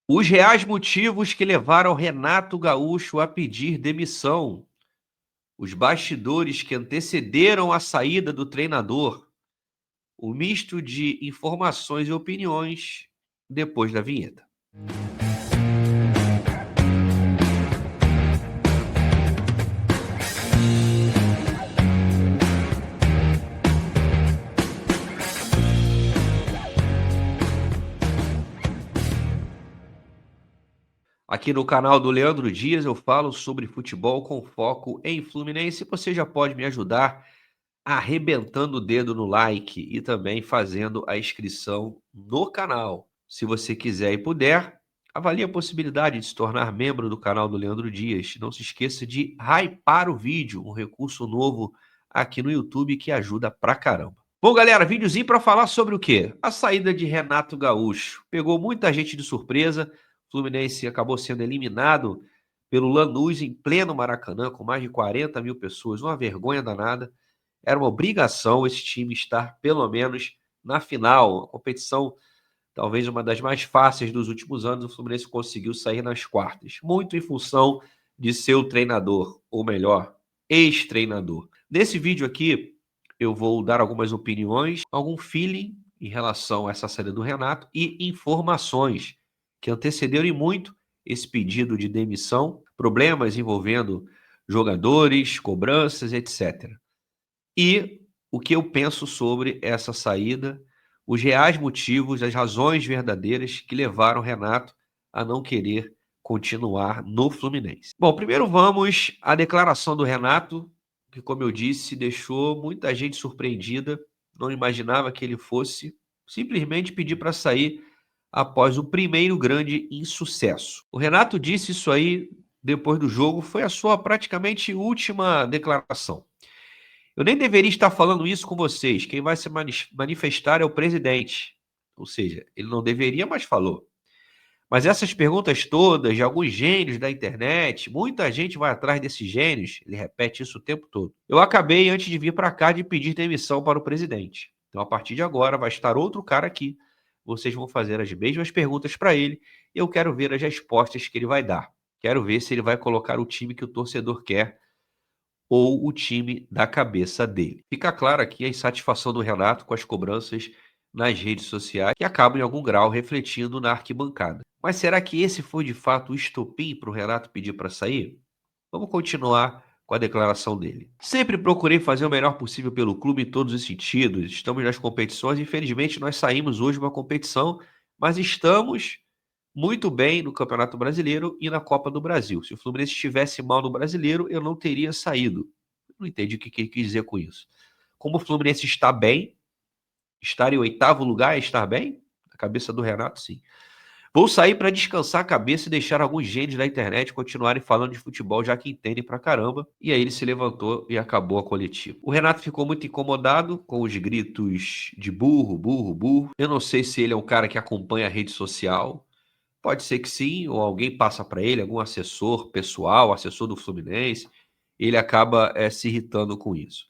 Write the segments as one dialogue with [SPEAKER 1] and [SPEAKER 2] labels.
[SPEAKER 1] Os reais motivos que levaram Renato Gaúcho a pedir demissão. Os bastidores que antecederam a saída do treinador. O misto de informações e opiniões depois da vinheta. Aqui no canal do Leandro Dias eu falo sobre futebol com foco em Fluminense. Você já pode me ajudar arrebentando o dedo no like e também fazendo a inscrição no canal. Se você quiser e puder, avalie a possibilidade de se tornar membro do canal do Leandro Dias. Não se esqueça de hypar o vídeo, um recurso novo aqui no YouTube que ajuda pra caramba. Bom, galera, videozinho para falar sobre o quê? A saída de Renato Gaúcho. Pegou muita gente de surpresa. O Fluminense acabou sendo eliminado pelo Lanús em pleno Maracanã, com mais de 40 mil pessoas. Uma vergonha danada. Era uma obrigação esse time estar, pelo menos, na final. A competição, talvez uma das mais fáceis dos últimos anos, o Fluminense conseguiu sair nas quartas. Muito em função de seu treinador, ou melhor, ex-treinador. Nesse vídeo aqui, eu vou dar algumas opiniões, algum feeling em relação a essa saída do Renato e informações que antecederam e muito esse pedido de demissão, problemas envolvendo jogadores, cobranças, etc. E o que eu penso sobre essa saída, os reais motivos, as razões verdadeiras que levaram Renato a não querer continuar no Fluminense. Bom, primeiro vamos à declaração do Renato, que, como eu disse, deixou muita gente surpreendida. Não imaginava que ele fosse simplesmente pedir para sair após o primeiro grande insucesso. O Renato disse isso aí depois do jogo, foi a sua praticamente última declaração. Eu nem deveria estar falando isso com vocês. Quem vai se manifestar é o presidente. Ou seja, ele não deveria, mas falou. Mas essas perguntas todas de alguns gênios da internet, muita gente vai atrás desses gênios, ele repete isso o tempo todo. Eu acabei, antes de vir para cá, de pedir demissão para o presidente. Então, a partir de agora, vai estar outro cara aqui. Vocês vão fazer as mesmas perguntas para ele. E eu quero ver as respostas que ele vai dar. Quero ver se ele vai colocar o time que o torcedor quer ou o time da cabeça dele. Fica claro aqui a insatisfação do Renato com as cobranças nas redes sociais, que acabam em algum grau refletindo na arquibancada. Mas será que esse foi de fato o estopim para o Renato pedir para sair? Vamos continuar com a declaração dele. Sempre procurei fazer o melhor possível pelo clube em todos os sentidos. Estamos nas competições, infelizmente nós saímos hoje de uma competição, mas estamos muito bem no Campeonato Brasileiro e na Copa do Brasil. Se o Fluminense estivesse mal no Brasileiro, eu não teria saído. Não entendi o que ele quis dizer com isso. Como o Fluminense está bem, estar em oitavo lugar é estar bem? Na cabeça do Renato, sim. Vou sair para descansar a cabeça e deixar alguns gênios da internet continuarem falando de futebol, já que entendem pra caramba. E aí ele se levantou e acabou a coletiva. O Renato ficou muito incomodado com os gritos de burro, burro, burro. Eu não sei se ele é um cara que acompanha a rede social. Pode ser que sim, ou alguém passa para ele, algum assessor pessoal, assessor do Fluminense, ele acaba se irritando com isso.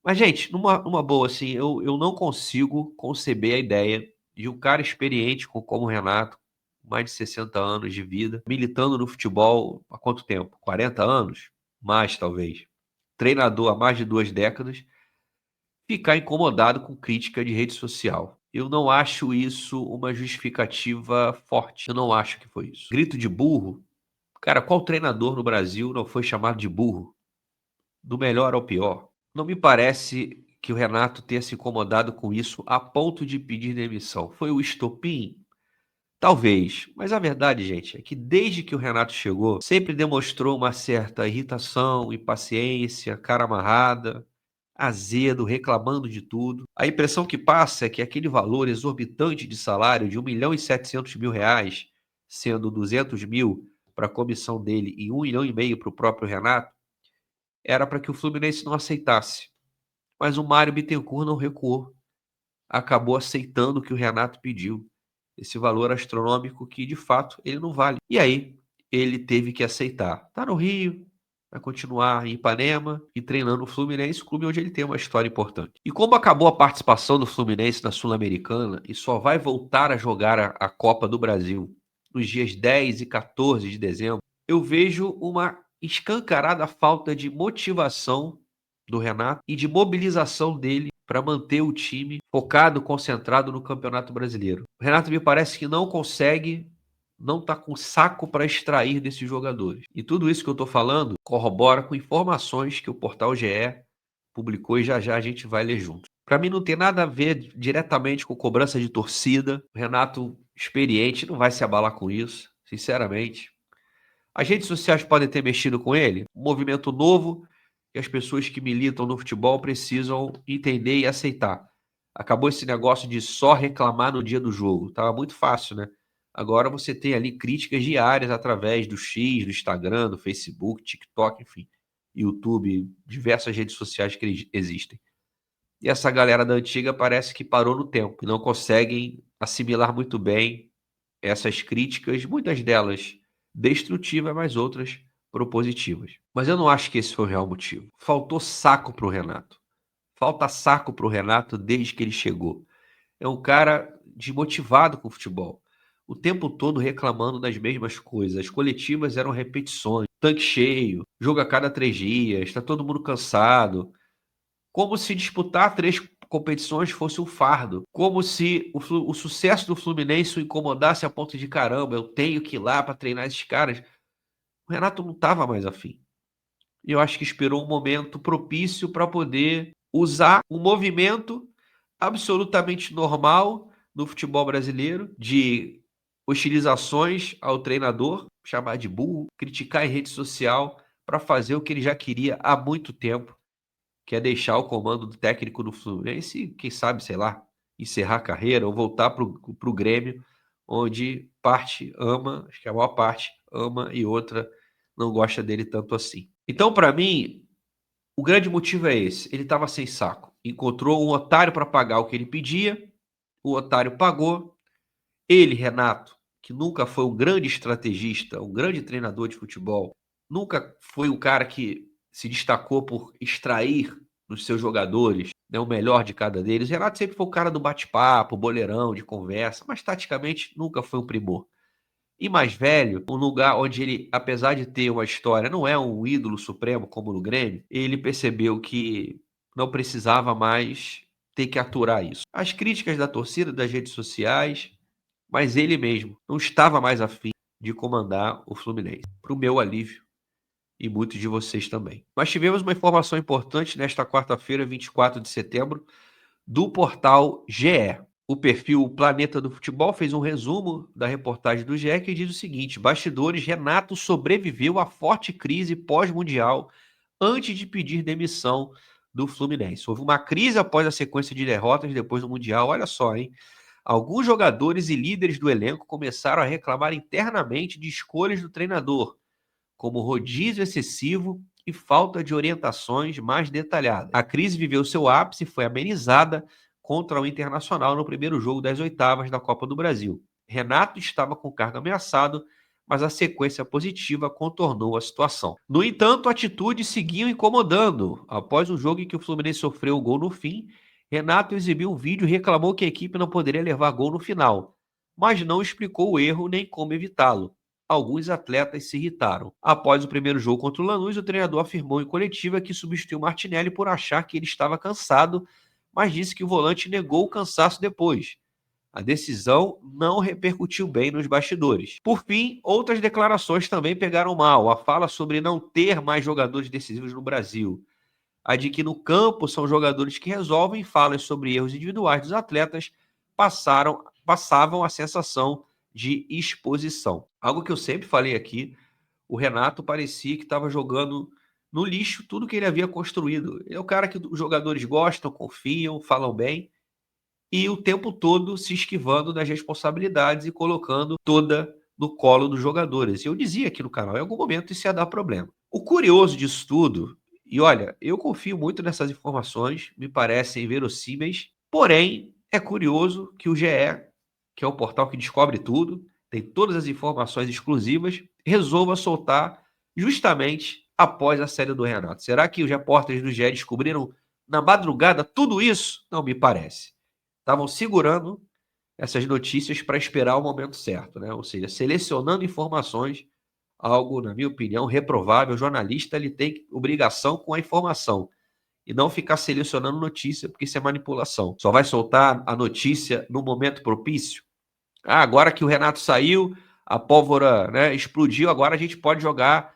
[SPEAKER 1] Mas, gente, numa boa, assim, eu não consigo conceber a ideia de um cara experiente como o Renato, mais de 60 anos de vida, militando no futebol há quanto tempo? 40 anos? Mais, talvez. Treinador há mais de 2 décadas, ficar incomodado com crítica de rede social. Eu não acho isso uma justificativa forte. Eu não acho que foi isso. Grito de burro. Cara, qual treinador no Brasil não foi chamado de burro? Do melhor ao pior. Não me parece que o Renato tenha se incomodado com isso a ponto de pedir demissão. Foi o estopim? Talvez. Mas a verdade, gente, é que desde que o Renato chegou, sempre demonstrou uma certa irritação, impaciência, cara amarrada, azedo, reclamando de tudo. A impressão que passa é que aquele valor exorbitante de salário de 1.700.000 reais, sendo 200 mil para a comissão dele e 1,5 milhão para o próprio Renato, era para que o Fluminense não aceitasse. Mas o Mário Bittencourt não recuou. Acabou aceitando o que o Renato pediu. Esse valor astronômico que, de fato, ele não vale. E aí, ele teve que aceitar. Tá no Rio, vai continuar em Ipanema e treinando o Fluminense, clube onde ele tem uma história importante. E como acabou a participação do Fluminense na Sul-Americana e só vai voltar a jogar a Copa do Brasil nos dias 10 e 14 de dezembro, eu vejo uma escancarada falta de motivação do Renato e de mobilização dele para manter o time focado, concentrado no Campeonato Brasileiro. O Renato me parece que não consegue, não está com saco para extrair desses jogadores. E tudo isso que eu estou falando corrobora com informações que o portal GE publicou e já já a gente vai ler junto. Para mim não tem nada a ver diretamente com cobrança de torcida. O Renato, experiente, não vai se abalar com isso, sinceramente. As redes sociais podem ter mexido com ele. Um movimento novo que as pessoas que militam no futebol precisam entender e aceitar. Acabou esse negócio de só reclamar no dia do jogo. Tava muito fácil, né? Agora você tem ali críticas diárias através do X, do Instagram, do Facebook, TikTok, enfim, YouTube, diversas redes sociais que existem. E essa galera da antiga parece que parou no tempo e não conseguem assimilar muito bem essas críticas, muitas delas destrutivas, mas outras propositivas. Mas eu não acho que esse foi o real motivo. Faltou saco pro Renato. Falta saco pro Renato desde que ele chegou. É um cara desmotivado com o futebol. O tempo todo reclamando das mesmas coisas. As coletivas eram repetições. Tanque cheio, jogo a cada 3 dias, está todo mundo cansado. Como se disputar 3 competições fosse um fardo. Como se o sucesso do Fluminense o incomodasse a ponto de caramba, eu tenho que ir lá para treinar esses caras. O Renato não estava mais afim. E eu acho que esperou um momento propício para poder usar um movimento absolutamente normal no futebol brasileiro de hostilizações ao treinador, chamar de burro, criticar em rede social para fazer o que ele já queria há muito tempo, que é deixar o comando do técnico do Fluminense e, quem sabe, sei lá, encerrar a carreira ou voltar para o Grêmio, onde parte ama, acho que a maior parte ama e outra não gosta dele tanto assim. Então, para mim, o grande motivo é esse. Ele estava sem saco. Encontrou um otário para pagar o que ele pedia, o otário pagou. Ele, Renato, que nunca foi um grande estrategista, um grande treinador de futebol, nunca foi o cara que se destacou por extrair dos seus jogadores, né, o melhor de cada deles. O Renato sempre foi o cara do bate-papo, boleirão, de conversa, mas taticamente nunca foi um primor. E mais velho, um lugar onde ele, apesar de ter uma história, não é um ídolo supremo como no Grêmio, ele percebeu que não precisava mais ter que aturar isso. As críticas da torcida, das redes sociais, mas ele mesmo não estava mais afim de comandar o Fluminense. Para o meu alívio e muitos de vocês também. Nós tivemos uma informação importante nesta quarta-feira, 24 de setembro, do portal GE. O perfil Planeta do Futebol fez um resumo da reportagem do GE que diz o seguinte: bastidores, Renato sobreviveu à forte crise pós-mundial antes de pedir demissão do Fluminense. Houve uma crise após a sequência de derrotas depois do Mundial. Olha só, hein? Alguns jogadores e líderes do elenco começaram a reclamar internamente de escolhas do treinador, como rodízio excessivo e falta de orientações mais detalhadas. A crise viveu seu ápice e foi amenizada contra o Internacional no primeiro jogo das oitavas da Copa do Brasil. Renato estava com cargo ameaçado, mas a sequência positiva contornou a situação. No entanto, atitudes seguiam incomodando. Após o jogo em que o Fluminense sofreu o gol no fim, Renato exibiu um vídeo e reclamou que a equipe não poderia levar gol no final, mas não explicou o erro nem como evitá-lo. Alguns atletas se irritaram. Após o primeiro jogo contra o Lanús, o treinador afirmou em coletiva que substituiu Martinelli por achar que ele estava cansado, mas disse que o volante negou o cansaço depois. A decisão não repercutiu bem nos bastidores. Por fim, outras declarações também pegaram mal. A fala sobre não ter mais jogadores decisivos no Brasil. A de que no campo são jogadores que resolvem, falas sobre erros individuais dos atletas passavam a sensação de exposição. Algo que eu sempre falei aqui, o Renato parecia que estava jogando no lixo tudo que ele havia construído. Ele é o cara que os jogadores gostam, confiam, falam bem, e o tempo todo se esquivando das responsabilidades e colocando toda no colo dos jogadores. E eu dizia aqui no canal, em algum momento isso ia dar problema. O curioso disso tudo, e olha, eu confio muito nessas informações, me parecem verossímeis, porém é curioso que o GE, que é o portal que descobre tudo, tem todas as informações exclusivas, resolva soltar justamente após a saída do Renato. Será que os repórteres do GE descobriram na madrugada tudo isso? Não me parece. Estavam segurando essas notícias para esperar o momento certo, né? Ou seja, selecionando informações, algo, na minha opinião, reprovável. O jornalista ele tem obrigação com a informação e não ficar selecionando notícia, porque isso é manipulação. Só vai soltar a notícia no momento propício. Ah, agora que o Renato saiu, a pólvora, né, explodiu, agora a gente pode jogar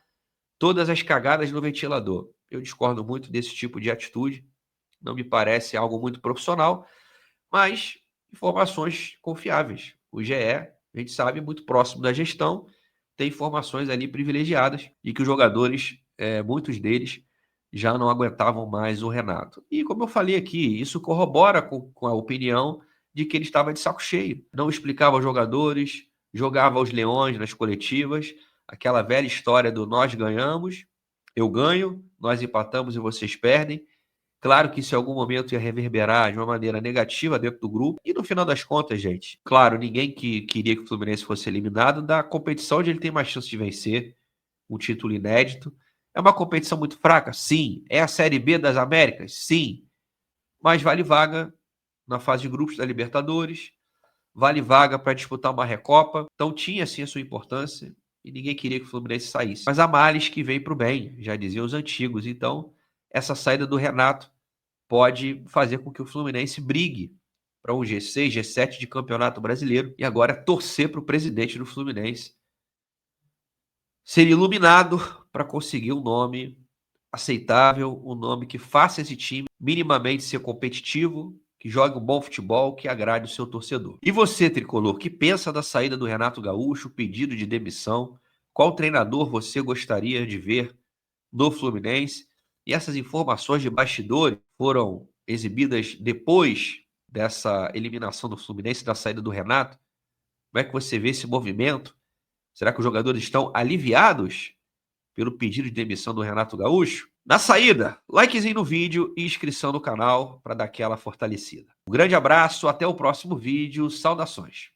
[SPEAKER 1] todas as cagadas no ventilador. Eu discordo muito desse tipo de atitude, não me parece algo muito profissional, mas informações confiáveis. O GE, a gente sabe, muito próximo da gestão, tem informações ali privilegiadas e que os jogadores, muitos deles, já não aguentavam mais o Renato. E como eu falei aqui, isso corrobora com a opinião de que ele estava de saco cheio. Não explicava aos jogadores, jogava aos leões nas coletivas, aquela velha história do nós ganhamos, eu ganho, nós empatamos e vocês perdem. Claro que isso em algum momento ia reverberar de uma maneira negativa dentro do grupo. E no final das contas, gente, claro, ninguém que queria que o Fluminense fosse eliminado da competição onde ele tem mais chance de vencer, um título inédito. É uma competição muito fraca? Sim. É a Série B das Américas? Sim. Mas vale vaga na fase de grupos da Libertadores, vale vaga para disputar uma Recopa. Então tinha sim a sua importância e ninguém queria que o Fluminense saísse. Mas há males que vêm para o bem, já diziam os antigos. Então, essa saída do Renato pode fazer com que o Fluminense brigue para um G6, G7 de Campeonato Brasileiro e agora torcer para o presidente do Fluminense ser iluminado para conseguir um nome aceitável, um nome que faça esse time minimamente ser competitivo, que jogue um bom futebol, que agrade o seu torcedor. E você, tricolor, que pensa da saída do Renato Gaúcho, pedido de demissão? Qual treinador você gostaria de ver no Fluminense? E essas informações de bastidores foram exibidas depois dessa eliminação do Fluminense, da saída do Renato? Como é que você vê esse movimento? Será que os jogadores estão aliviados pelo pedido de demissão do Renato Gaúcho? Na saída, likezinho no vídeo e inscrição no canal para dar aquela fortalecida. Um grande abraço, até o próximo vídeo, saudações.